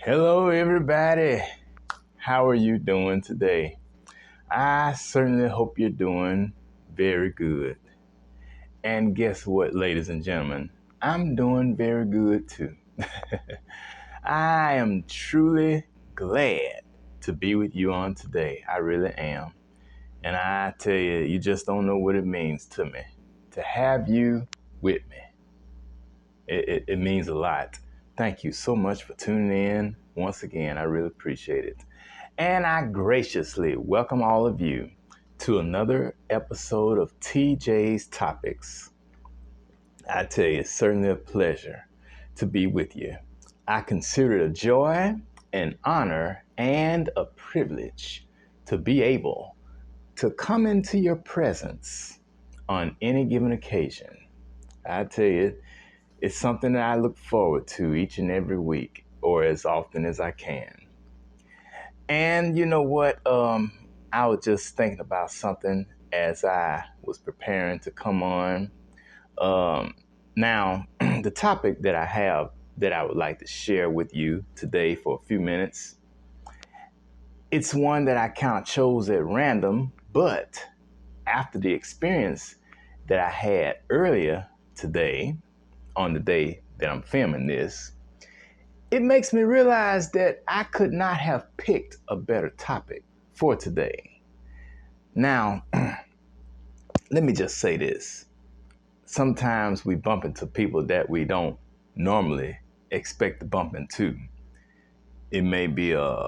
Hello, everybody. How are you doing today? I certainly hope you're doing very good. And guess what, ladies and gentlemen? I'm doing very good too. I am truly glad to be with you on today. I really am. And I tell you, you just don't know what it means to me to have you with me. It means a lot. Thank you so much for tuning in once again. I really appreciate it. And I graciously welcome all of you to another episode of TJ's Topics. I tell you, it's certainly a pleasure to be with you. I consider it a joy, an honor, and a privilege to be able to come into your presence on any given occasion. I tell you, it's something that I look forward to each and every week, or as often as I can. And you know what? I was just thinking about something as I was preparing to come on. Um, Now, the topic that I have that I would like to share with you today for a few minutes, it's one that I kind of chose at random, but after the experience that I had earlier today, on the day that I'm filming this, it makes me realize that I could not have picked a better topic for today. Now, let me just say this. Sometimes we bump into people that we don't normally expect to bump into. It may be a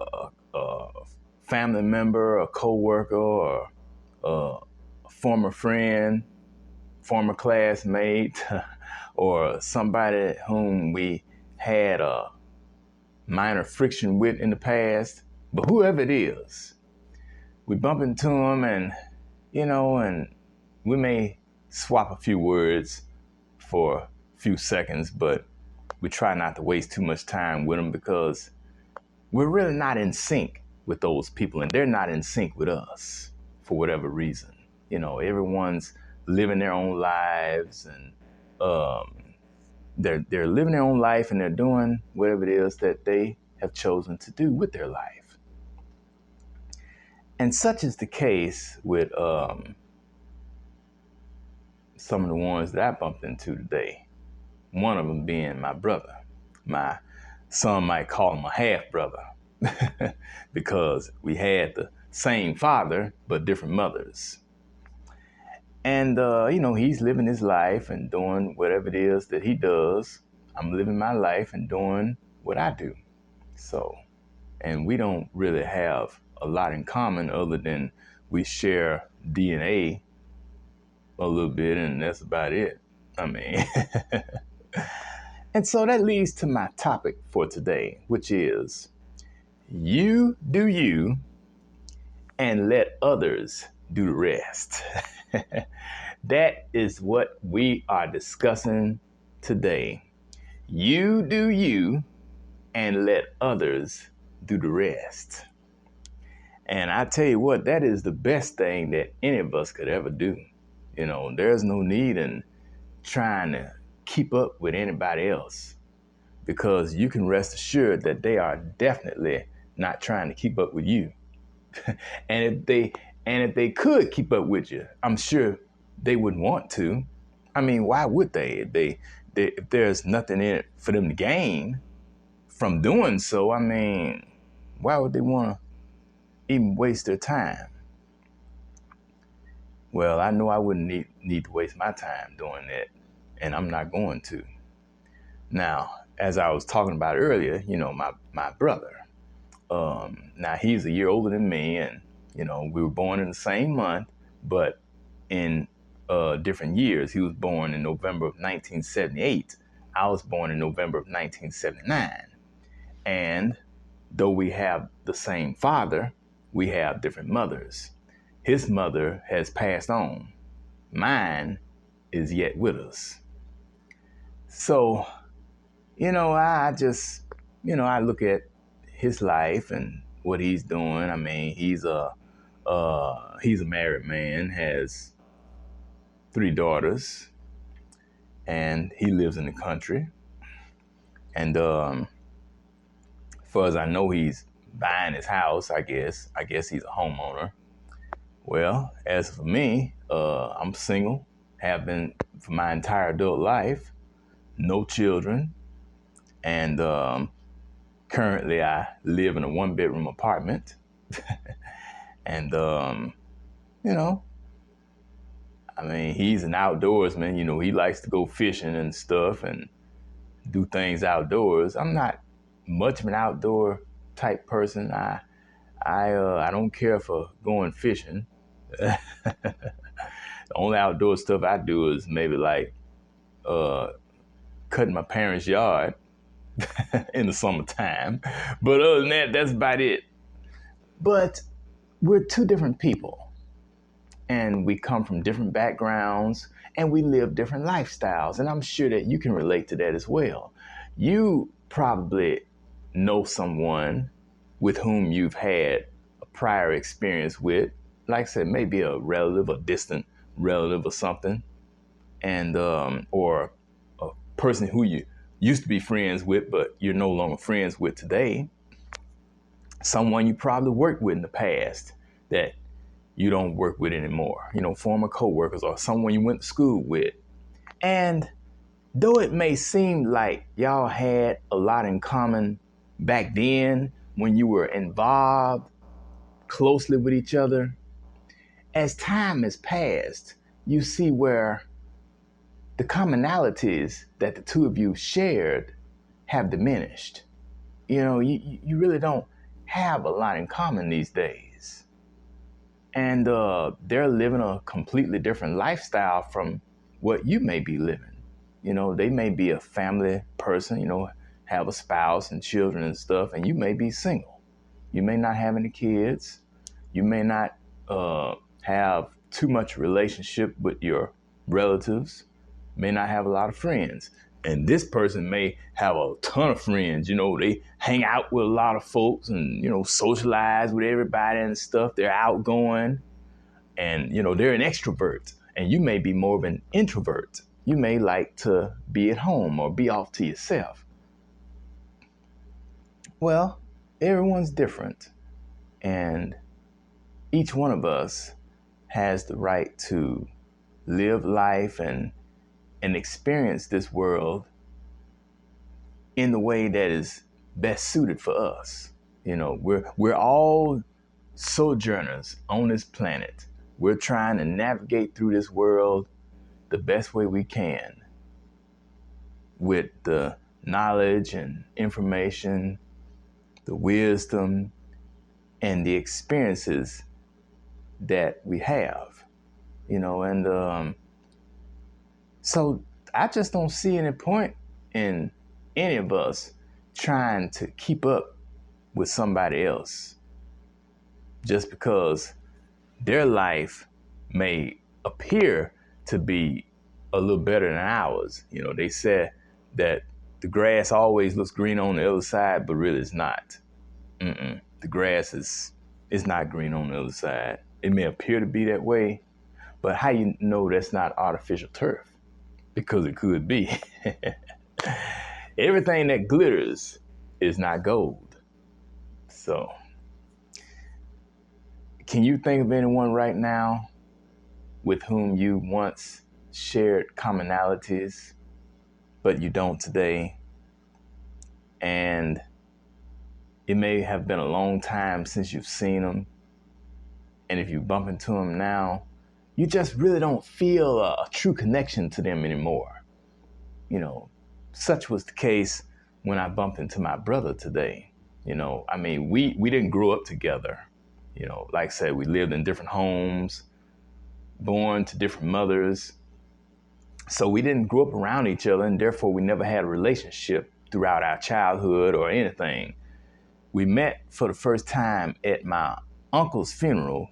family member, a coworker, or a former friend, former classmate, or somebody whom we had a minor friction with in the past. But whoever it is, we bump into them and we may swap a few words for a few seconds, but we try not to waste too much time with them because we're really not in sync with those people and they're not in sync with us for whatever reason. Everyone's living their own lives and they're living their own life and they're doing whatever it is that they have chosen to do with their life. And such is the case with some of the ones that I bumped into today. One of them being my brother. Some might call him a half brother because we had the same father but different mothers. And he's living his life and doing whatever it is that he does. I'm living my life and doing what I do. So, and we don't really have a lot in common other than we share DNA a little bit, and that's about it. I mean, and so that leads to my topic for today, which is you do you and let others do the rest. That is what we are discussing today. You do you and let others do the rest. And I tell you what, that is the best thing that any of us could ever do. There's no need in trying to keep up with anybody else because you can rest assured that they are definitely not trying to keep up with you. And if they could keep up with you, I'm sure they wouldn't want to. I mean, why would they? If there's nothing in it for them to gain from doing so, I mean, why would they want to even waste their time? Well, I know I wouldn't need to waste my time doing that, and I'm not going to. Now, as I was talking about earlier, my brother, now he's a year older than me, and we were born in the same month, but in different years. He was born in November of 1978. I was born in November of 1979. And though we have the same father, we have different mothers. His mother has passed on. Mine is yet with us. So, I just, I look at his life and what he's doing. I mean, he's a married man, has 3 daughters, and he lives in the country. And far as I know, he's buying his house, I guess. I guess he's a homeowner. Well, as for me, I'm single, have been for my entire adult life, no children, and currently I live in a one-bedroom apartment. And, you know, I mean, he's an outdoorsman. You know, he likes to go fishing and stuff and do things outdoors. I'm not much of an outdoor type person. I don't care for going fishing. The only outdoor stuff I do is maybe like cutting my parents' yard in the summertime. But other than that, that's about it. But we're two different people, and we come from different backgrounds, and we live different lifestyles. And I'm sure that you can relate to that as well. You probably know someone with whom you've had a prior experience with, like I said, maybe a relative, a distant relative or something, and or a person who you used to be friends with, but you're no longer friends with today. Someone you probably worked with in the past that you don't work with anymore, you know, former coworkers or someone you went to school with. And though it may seem like y'all had a lot in common back then when you were involved closely with each other, as time has passed, you see where the commonalities that the two of you shared have diminished. You know, you really don't have a lot in common these days. And they're living a completely different lifestyle from what you may be living. You know, they may be a family person, you know, have a spouse and children and stuff, and you may be single. You may not have any kids. You may not have too much relationship with your relatives, may not have a lot of friends. And this person may have a ton of friends. You know, they hang out with a lot of folks and, you know, socialize with everybody and stuff. They're outgoing and, you know, they're an extrovert. And you may be more of an introvert. You may like to be at home or be off to yourself. Well, everyone's different. And each one of us has the right to live life and experience this world in the way that is best suited for us. You know, we're all sojourners on this planet. We're trying to navigate through this world the best way we can with the knowledge and information, the wisdom, and the experiences that we have. You know, and so I just don't see any point in any of us trying to keep up with somebody else just because their life may appear to be a little better than ours. You know, they said that the grass always looks green on the other side, but really it's not. The grass is not green on the other side. It may appear to be that way, but how you know that's not artificial turf? Because it could be. Everything that glitters is not gold. So, can you think of anyone right now with whom you once shared commonalities, but you don't today? And it may have been a long time since you've seen them. And if you bump into them now, you just really don't feel a true connection to them anymore. You know, such was the case when I bumped into my brother today. You know, I mean, we didn't grow up together. You know, like I said, we lived in different homes, born to different mothers. So we didn't grow up around each other, and therefore we never had a relationship throughout our childhood or anything. We met for the first time at my uncle's funeral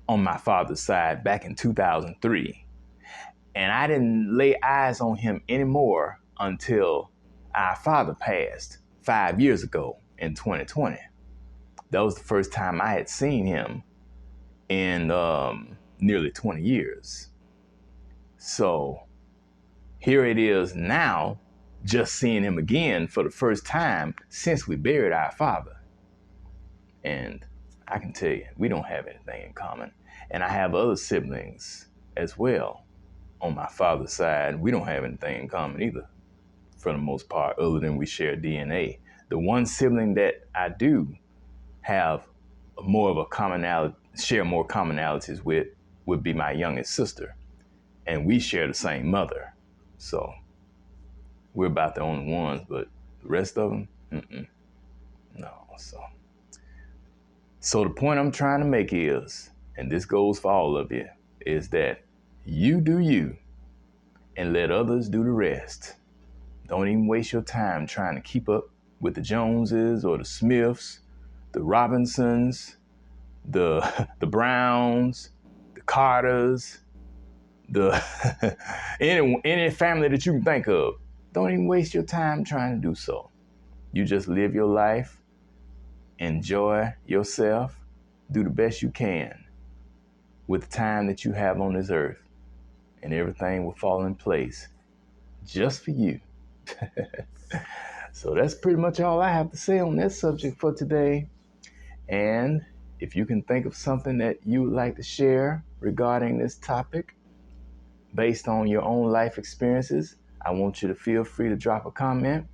on my father's side back in 2003. And I didn't lay eyes on him anymore until our father passed 5 years ago in 2020. That was the first time I had seen him in nearly 20 years. So here it is now just seeing him again for the first time since we buried our father. And I can tell you, we don't have anything in common. And I have other siblings as well on my father's side. We don't have anything in common either, for the most part, other than we share DNA. The one sibling that I do have more of a commonality, share more commonalities with, would be my youngest sister. And we share the same mother. So we're about the only ones, but the rest of them, no. So the point I'm trying to make is, and this goes for all of you, is that you do you and let others do the rest. Don't even waste your time trying to keep up with the Joneses or the Smiths, the Robinsons, the Browns, the Carters, the any family that you can think of. Don't even waste your time trying to do so. You just live your life, enjoy yourself, do the best you can with the time that you have on this earth, and everything will fall in place just for you. So that's pretty much all I have to say on that subject for today. And if you can think of something that you would like to share regarding this topic based on your own life experiences, I want you to feel free to drop a comment.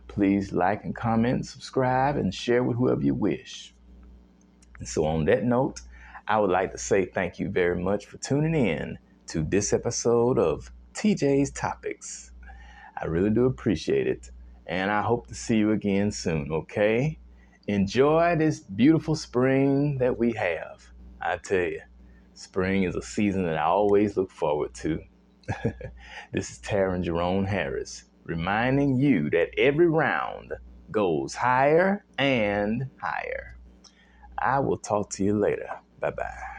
Please like and comment, subscribe, and share with whoever you wish. And so on that note, I would like to say thank you very much for tuning in to this episode of TJ's Topics. I really do appreciate it. And I hope to see you again soon, okay? Enjoy this beautiful spring that we have. I tell you, spring is a season that I always look forward to. This is Taryn Jerome Harris, reminding you that every round goes higher and higher. I will talk to you later. Bye-bye.